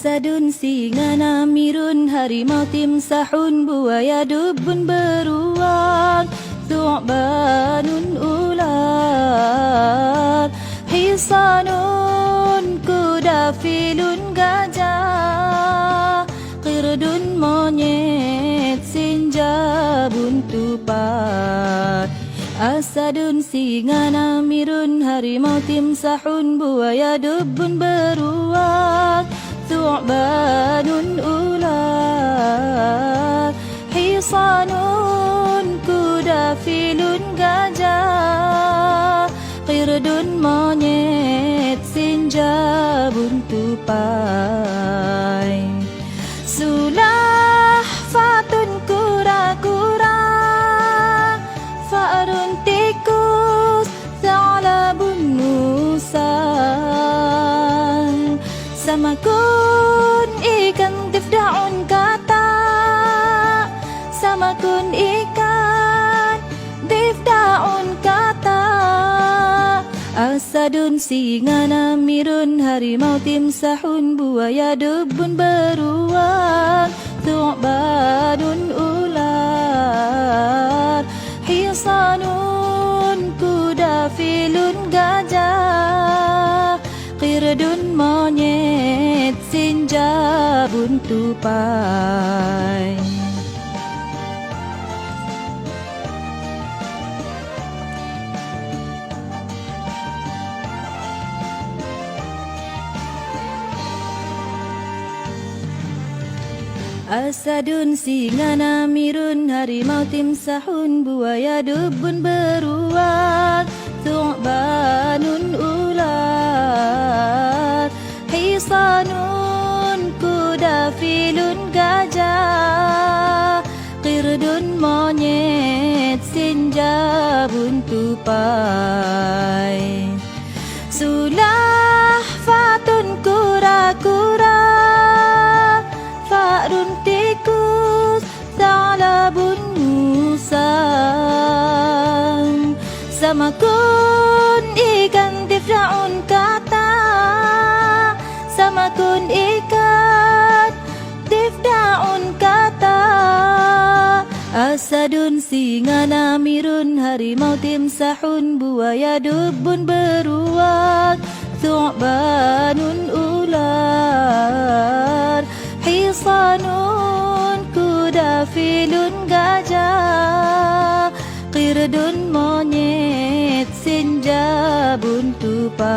Asadun singa namirun, harimau timsahun, buaya dubun beruang, thu'banun ular, hisanun kuda filun gajah, qirdun monyet, sinjabun tupai. Asadun singa namirun, harimau timsahun, buaya dubun beruang, thu'banun ular, hisanun kuda filun gajah, qirdun monyet, sinjabun tupai. Sulah fatun kura-kura, fa'run tikus, tha'labun musang, samakun ikan tifda'un kata, samakun ikan tifda'un kata. Asadun singa namirun, harimau timsahun, buaya dubun beruang, thu'banun ular, hisanun kuda filun gajah, qirdun monyet, sinjabun tupai. Asadun singa namirun, harimau timsahun, buaya dubun beruang, thu'banun ular, hisanun kuda filun gajah, qirdun monyet, sinjabun tupai. Sulah fatun kura-kura, fa'run tikus, tha'labun musang, samakun ikan tifda'un kata, samakun ikan tifda'un kata. Asadun singa namirun, harimau timsahun, buaya dubun beruang, thu'banun ular, hisanun kuda filun gajah, qirdun monyet, sinjabun tupai.